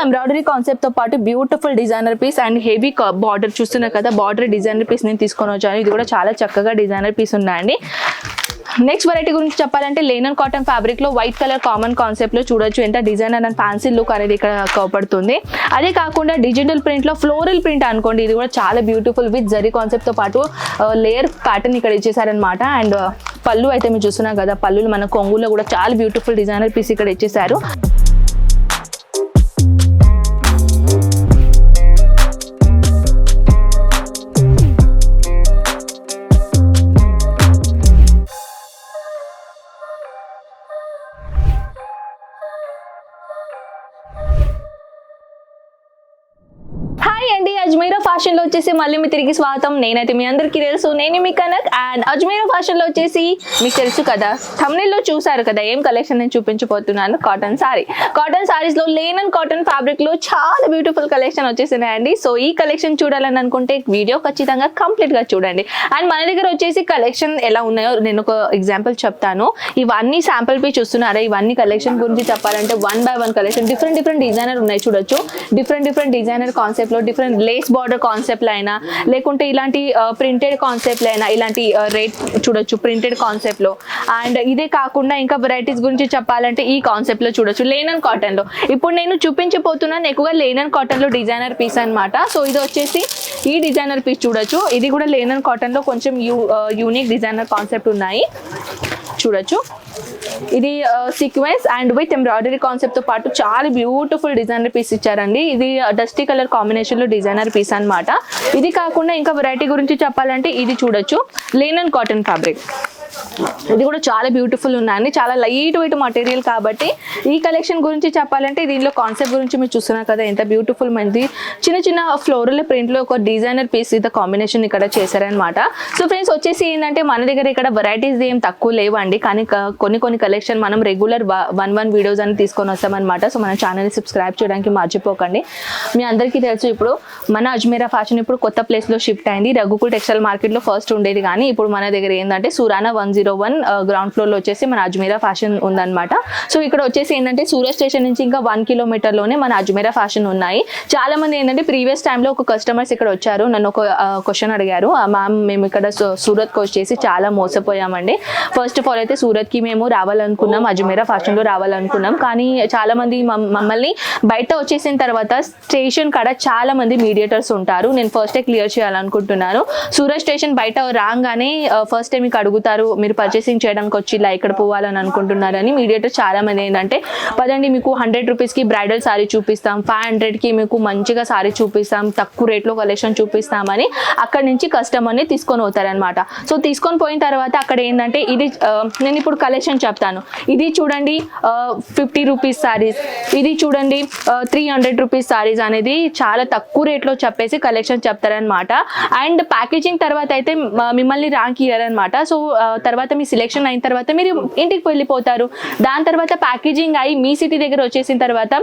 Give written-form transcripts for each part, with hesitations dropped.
Embroidery concept తో పాటు beautiful designer piece and heavy border చూస్తున్నారు కదా, బార్డర్ డిజైనర్ పీస్ నేను తీసుకొని వచ్చాను. ఇది కూడా చాలా చక్కగా డిజైనర్ పీస్ ఉన్నాయండి. నెక్స్ట్ వెరైటీ గురించి చెప్పాలంటే లేనన్ కాటన్ ఫ్యాబ్రిక్ లో వైట్ కలర్ కామన్ కాన్సెప్ట్ లో చూడొచ్చు ఎంత డిజైనర్ అండ్ ఫ్యాన్సీ లుక్ అనేది ఇక్కడ కనపడుతుంది. అదే కాకుండా డిజిటల్ ప్రింట్ లో ఫ్లోరల్ ప్రింట్ అనుకోండి, ఇది కూడా చాలా బ్యూటిఫుల్ విత్ జరీ కాన్సెప్ట్ తో పాటు లేయర్ ప్యాటర్న్ ఇక్కడ ఇచ్చేసారనమాట. అండ్ పళ్ళు అయితే మీరు చూస్తున్నారు కదా, పళ్ళులు మన కొంగులో కూడా చాలా బ్యూటిఫుల్ డిజైనర్ పీస్ ఇక్కడ ఇచ్చేసారు. అజ్మీరా ఫ్యాషన్ లో వచ్చేసి మళ్ళీ మీ తిరిగి స్వాగతం. నేనైతే మీ అందరికీ తెలుసు, నేను మీ కనక్. అండ్ అజ్మీరా ఫ్యాషన్ లో వచ్చేసి మీకు తెలుసు కదా, థంబ్నెయిల్ లో చూసారు కదా ఏం కలెక్షన్ నేను చూపించబోతున్నాను. కాటన్ సారీస్ లో లేనన్ కాటన్ ఫ్యాబ్రిక్ లో చాలా బ్యూటిఫుల్ కలెక్షన్ వచ్చేసినాయండి. సో ఈ కలెక్షన్ చూడాలని అనుకుంటే వీడియో ఖచ్చితంగా కంప్లీట్ గా చూడండి. అండ్ మన దగ్గర వచ్చేసి కలెక్షన్ ఎలా ఉన్నాయో నేను ఒక ఎగ్జాంపుల్ చెప్తాను. ఇవన్నీ శాంపుల్ పీస్ చూస్తున్నారా, ఇవన్నీ కలెక్షన్ గురించి చెప్పాలంటే 1 by 1 కలెక్షన్ డిఫరెంట్ డిజైనర్ ఉన్నాయి చూడొచ్చు. డిఫరెంట్ డిజైనర్ కాన్సెప్ట్ లో డిఫరెంట్ లేస్ బార్డర్ కాన్సెప్ట్ అయినా లేకుంటే ఇలాంటి ప్రింటెడ్ కాన్సెప్ట్ అయినా ఇలాంటి రేట్ చూడొచ్చు ప్రింటెడ్ కాన్సెప్ట్ లో. అండ్ ఇదే కాకుండా ఇంకా వెరైటీస్ గురించి చెప్పాలంటే ఈ కాన్సెప్ట్ లో చూడొచ్చు లేనన్ కాటన్ లో. ఇప్పుడు నేను చూపించబోతున్నాను ఎక్కువగా లేనన్ కాటన్ లో డిజైనర్ పీస్ అన్నమాట. సో ఇది వచ్చేసి ఈ డిజైనర్ పీస్ చూడొచ్చు, ఇది కూడా లేనన్ కాటన్ లో కొంచెం యూనిక్ డిజైనర్ కాన్సెప్ట్ ఉన్నాయి చూడొచ్చు. ఇది sequence and with embroidery concept తో పాటు చాలా బ్యూటిఫుల్ డిజైనర్ పీస్ ఇచ్చారండి. ఇది డస్టీ కలర్ కాంబినేషన్ లో డిజైనర్ పీస్ అన్నమాట. ఇది కాకుండా ఇంకా వెరైటీ గురించి చెప్పాలంటే ఇది చూడొచ్చు లేనన్ కాటన్ ఫ్యాబ్రిక్, ఇది కూడా చాలా బ్యూటిఫుల్ ఉన్నాయండి. చాలా లైట్ వెయిట్ మటీరియల్ కాబట్టి ఈ కలెక్షన్ గురించి చెప్పాలంటే దీనిలో కాన్సెప్ట్ గురించి మీరు చూస్తున్నారు కదా ఎంత బ్యూటిఫుల్ మంది చిన్న ఫ్లోరల్ ప్రింట్ లో ఒక డిజైనర్ పీస్ ఇది కాంబినేషన్ ఇక్కడ చేశారనమాట. సో ఫ్రెండ్స్ వచ్చేసి ఏంటంటే మన దగ్గర ఇక్కడ వెరైటీస్ ఏం తక్కువ లేవండి, కానీ కొన్ని కలెక్షన్ మనం రెగ్యులర్ 1 వీడియోస్ అని తీసుకొని వస్తామన్నమాట. సో మన ఛానల్ని సబ్స్క్రైబ్ చేయడానికి మర్చిపోకండి. మీ అందరికీ తెలుసు ఇప్పుడు మన అజ్మీరా ఫ్యాషన్ ఇప్పుడు కొత్త ప్లేస్ లో షిఫ్ట్ అయింది. రఘుకుల్ టెక్స్టైల్ మార్కెట్ లో ఫస్ట్ ఉండేది, కానీ ఇప్పుడు మన దగ్గర ఏంటంటే సురానా 101 గ్రౌండ్ ఫ్లోర్ లో వచ్చేసి మన అజ్మీరా ఫ్యాషన్ ఉందన్నమాట. సో ఇక్కడ వచ్చేసి ఏంటంటే సూరత్ స్టేషన్ నుంచి ఇంకా 1 కిలోమీటర్ లోనే మన అజ్మీరా ఫ్యాషన్ ఉన్నాయి. చాలా మంది ఏంటంటే ప్రీవియస్ టైంలో ఒక కస్టమర్స్ ఇక్కడ వచ్చారు, నన్ను ఒక క్వశ్చన్ అడిగారు, మ్యామ్ మేము ఇక్కడ సూరత్కి వచ్చేసి చాలా మోసపోయామండి. ఫస్ట్ ఆఫ్ ఆల్ అయితే సూరత్ కి మేము రావాలనుకున్నాం, అజ్మీరా ఫ్యాషన్ లో రావాలనుకున్నాం, కానీ చాలా మంది మమ్మల్ని బయట వచ్చేసిన తర్వాత స్టేషన్ కాడ చాలా మంది మీడియేటర్స్ ఉంటారు. నేను ఫస్టే క్లియర్ చేయాలనుకుంటున్నాను. సూరత్ స్టేషన్ బయట రాగానే ఫస్ట్ టైం మీకు అడుగుతారు మీరు పర్చేసింగ్ చేయడానికి వచ్చి ఇలా ఎక్కడ పోవాలని అనుకుంటున్నారని. మీడియేటర్ చాలా మంది ఏంటంటే పదండి మీకు 100 రూపీస్కి బ్రైడల్ సారీ చూపిస్తాం, 500కి మీకు మంచిగా సారీ చూపిస్తాం, తక్కువ రేట్లో కలెక్షన్ చూపిస్తామని అక్కడి నుంచి కస్టమర్ని తీసుకొని పోతారనమాట. సో తీసుకొని పోయిన తర్వాత అక్కడ ఏంటంటే ఇది నేను ఇప్పుడు కలెక్షన్ చెప్తాను. ఇది చూడండి 50 రూపీస్ సారీస్, ఇది చూడండి 300 రూపీస్ సారీస్ అనేది చాలా తక్కువ రేట్లో చెప్పేసి కలెక్షన్ చెప్తారనమాట. అండ్ ప్యాకేజింగ్ తర్వాత అయితే మిమ్మల్ని ర్యాంక్ ఇయ్యారనమాట. సో తర్వాత మీ సెలెక్షన్ అయిన తర్వాత మీరు ఇంటికి వెళ్ళిపోతారు. దాని తర్వాత ప్యాకేజింగ్ అయ్యి మీ సిటీ దగ్గర వచ్చేసిన తర్వాత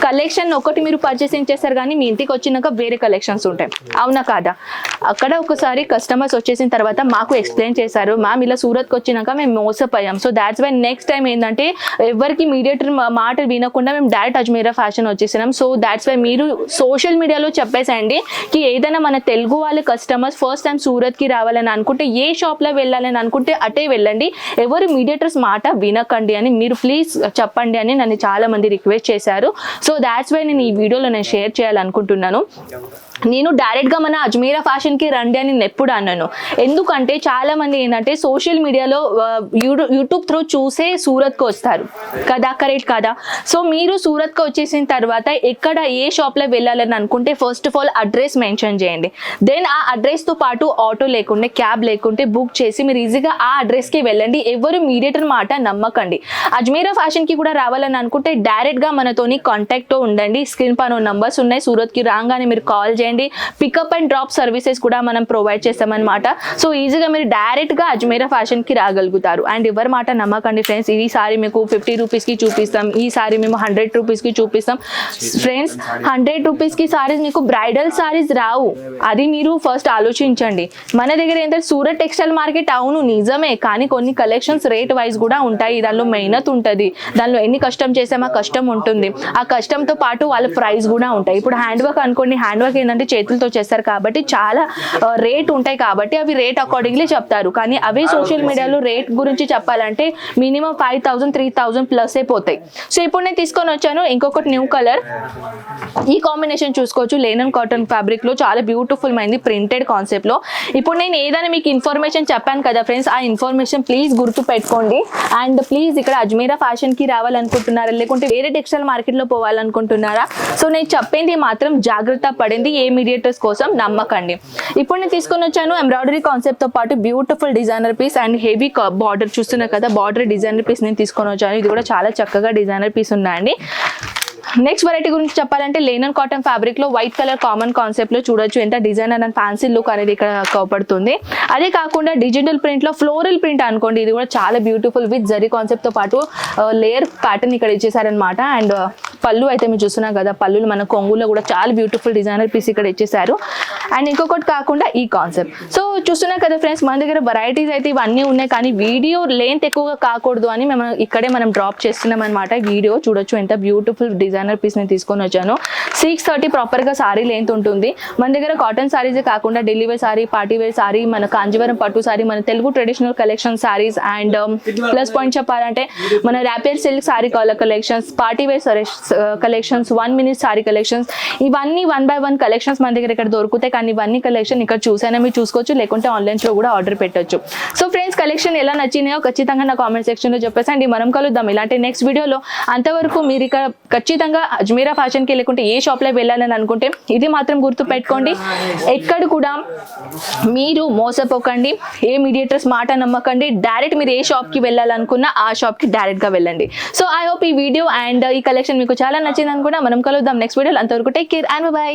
కలెక్షన్ ఒకటి మీరు పర్చేసింగ్ చేస్తారు, కానీ మీ ఇంటికి వచ్చినాక వేరే కలెక్షన్స్ ఉంటాయి, అవునా కాదా? అక్కడ ఒకసారి కస్టమర్స్ వచ్చేసిన తర్వాత మాకు ఎక్స్ప్లెయిన్ చేశారు, మ్యామ్ ఇలా సూరత్కి వచ్చినాక మేము మోసపోయాం. So that's why next time ఏంటంటే ఎవరికి మీడియేటర్ మాట వినకుండా మేము డైరెక్ట్ అజ్మీరా ఫ్యాషన్ వచ్చేసినాం. సో దాట్స్ వై మీరు సోషల్ మీడియాలో చెప్పేసండి కి ఏదైనా మన తెలుగు వాళ్ళ కస్టమర్స్ ఫస్ట్ టైం సూరత్కి రావాలని అనుకుంటే ఏ షాప్లో వెళ్ళాలని అనుకుంటే అటే వెళ్ళండి, ఎవరు మీడియేటర్స్ మాట వినకండి అని మీరు ప్లీజ్ చెప్పండి అని నన్ను చాలా మంది రిక్వెస్ట్ చేశారు. సో దాట్స్ వై నేను ఈ వీడియోలో నేను షేర్ చేయాలనుకుంటున్నాను. నేను డైరెక్ట్గా మన అజ్మీరా ఫ్యాషన్కి రండి అని నేను ఎప్పుడు అన్నాను, ఎందుకంటే చాలా మంది ఏంటంటే సోషల్ మీడియాలో యూట్యూబ్ త్రూ చూసే సూరత్కి వస్తారు కదా, కరెక్ట్ కదా? సో మీరు సూరత్కి వచ్చేసిన తర్వాత ఎక్కడ ఏ షాప్లో వెళ్ళాలని అనుకుంటే first of all address mention చేయండి. దెన్ ఆ అడ్రస్తో పాటు ఆటో లేకుంటే క్యాబ్ లేకుంటే బుక్ చేసి మీరు ఈజీగా ఆ అడ్రస్కి వెళ్ళండి. ఎవరు మీడియేటర్ మాట నమ్మకండి. అజ్మీరా ఫ్యాషన్కి కూడా రావాలని అనుకుంటే డైరెక్ట్గా మనతోని కాంటాక్ట్తో ఉండండి. స్క్రీన్ పైన నంబర్స్ ఉన్నాయి, సూరత్కి రాగానే మీరు కాల్ చేయండి. పికప్ అండ్ డ్రాప్ సర్వీసెస్ కూడా మనం ప్రొవైడ్ చేస్తామన్నమాట. సో ఈజీగా మీరు డైరెక్ట్గా అజ్మీరా ఫ్యాషన్కి రాగలుగుతారు. అండ్ ఎవరి మాట నమ్మకండి ఫ్రెండ్స్. ఈ సారీ మీకు 50 రూపీస్కి చూపిస్తాం, ఈ సారీ మేము 100 రూపీస్కి చూపిస్తాం. ఫ్రెండ్స్ 100 రూపీస్కి సారీస్ మీకు బ్రైడల్ సారీస్ రావు, అది మీరు ఫస్ట్ ఆలోచించండి. మన దగ్గర ఏంటంటే సూరత్ టెక్స్టైల్ మార్కెట్ అవును నిజం నిజమే, కానీ కొన్ని కలెక్షన్స్ రేట్ వైజ్ కూడా ఉంటాయి. దానిలో మెహనత్ ఉంటుంది, దానిలో ఎన్ని కష్టం చేసామో కష్టం ఉంటుంది. ఆ కష్టంతో పాటు వాళ్ళ ప్రైస్ కూడా ఉంటాయి. ఇప్పుడు హ్యాండ్ వర్క్ అనుకోండి, హ్యాండ్ వర్క్ ఏంటంటే చేతులతో చేస్తారు కాబట్టి చాలా రేట్ ఉంటాయి, కాబట్టి అవి రేట్ అకార్డింగ్లీ చెప్తారు. కానీ అవే సోషల్ మీడియాలో రేట్ గురించి చెప్పాలంటే మినిమం 5,000 3,000 ప్లస్ అయిపోతాయి. సో ఇప్పుడు నేను తీసుకొని వచ్చాను ఇంకొకటి న్యూ కలర్. ఈ కాంబినేషన్ చూసుకోవచ్చు, లేనన్ కాటన్ ఫ్యాబ్రిక్ లో చాలా బ్యూటిఫుల్ మైంది ప్రింటెడ్ కాన్సెప్ట్ లో. ఇప్పుడు నేను ఏదైనా మీకు ఇన్ఫర్మేషన్ చెప్పాను కదా ఫ్రెండ్స్, ఆ ఇన్ఫర్మేషన్ ప్లీజ్ గుర్తు పెట్టుకోండి. అండ్ ప్లీజ్ ఇక్కడ అజ్మీరా ఫ్యాషన్ కి రావాలనుకుంటున్నారా, లేకుంటే వేరే టెక్స్టైల్ మార్కెట్ లో పోవాలనుకుంటున్నారా? సో నేను చెప్పింది మాత్రం జాగ్రత్త పడింది, ఏ మీడియేటర్స్ కోసం నమ్మకండి. ఇప్పుడు నేను తీసుకొని వచ్చాను ఎంబ్రాయిడరీ కాన్సెప్ట్ తో పాటు beautiful designer piece and heavy border చూస్తున్నారు కదా, బార్డర్ డిజైనర్ పీస్ నేను తీసుకొని వచ్చాను. ఇది కూడా చాలా చక్కగా డిజైనర్ పీస్ ఉన్నాయండి. నెక్స్ట్ వెరైటీ గురించి చెప్పాలంటే లేనన్ కాటన్ ఫ్యాబ్రిక్ లో వైట్ కలర్ కామన్ కాన్సెప్ట్ లో చూడొచ్చు ఎంత డిజైనర్ అండ్ ఫ్యాన్సీ లుక్ అనేది ఇక్కడ కనపడుతుంది. అదే కాకుండా డిజిటల్ ప్రింట్ లో ఫ్లోరల్ ప్రింట్ అనుకోండి, ఇది కూడా చాలా బ్యూటిఫుల్ విత్ జరీ కాన్సెప్ట్ తో పాటు లేయర్ ప్యాటర్న్ ఇక్కడ ఇచ్చేసారనమాట. అండ్ పళ్ళు అయితే మీరు చూస్తున్నాం కదా, పళ్ళులు మన కొంగులో కూడా చాలా బ్యూటిఫుల్ డిజైనర్ పీస్ ఇక్కడ ఇచ్చేసారు. అండ్ ఇంకొకటి కాకుండా ఈ కాన్సెప్ట్. సో చూస్తున్నారు కదా ఫ్రెండ్స్, మన దగ్గర వెరైటీస్ అయితే ఇవన్నీ ఉన్నాయి, కానీ వీడియో లెంత్ ఎక్కువగా కాకూడదు అని ఇక్కడే మనం డ్రాప్ చేస్తున్నాం అనమాట. వీడియో చూడొచ్చు ఎంత బ్యూటిఫుల్ డిజైనర్ పీస్ నేను తీసుకొని వచ్చాను. 630 ప్రాపర్ గా సారీ లెంత్ ఉంటుంది. మన దగ్గర కాటన్ సారీసే కాకుండా Delhi wear sari, party wear sari, మన కాంజీవరం పట్టు సారీ, మన Telugu traditional collection saris, and plus point చెప్పాలంటే మన ర్యాపియర్ silk sari collections, party wear collections, 1 minute sari collections, ఇవన్నీ 1 by 1 కలెక్షన్స్ మన దగ్గర ఇక్కడ దొరుకుతాయి. కానీ ఇవన్నీ కలెక్షన్ ఇక్కడ చూసైనా మీరు చూసుకోవచ్చు, లేకుంటే ఆన్లైన్ లో కూడా ఆర్డర్ పెట్టొచ్చు. సో ఫ్రెండ్స్, కలెక్షన్ ఎలా నచ్చినాయో ఖచ్చితంగా నా కామెంట్ సెక్షన్ లో చెప్పేసండి. మనం కలుద్దాం ఇలాంటి నెక్స్ట్ వీడియోలో. అంతవరకు మీరు ఇక్కడ ఖచ్చితంగా అజ్మీరా ఫ్యాషన్ కి లేకుంటే ఏ షాప్ లో వెళ్ళాలని అనుకుంటే ఇది మాత్రం గుర్తు పెట్టుకోండి, ఎక్కడ కూడా మీరు మోసపోకండి, ఏ మీడియేటర్స్ మాట నమ్మకండి. డైరెక్ట్ మీరు ఏ షాప్ కి వెళ్ళాలనుకున్నా ఆ షాప్ కి డైరెక్ట్ గా వెళ్ళండి. సో ఐ హోప్ ఈ వీడియో అండ్ ఈ కలెక్షన్ మీకు చాలా నచ్చింది అనుకున్నా. మనం కలుద్దాం నెక్స్ట్ వీడియోలో. అంతవరకు టేక్ కేర్ అండ్ బై.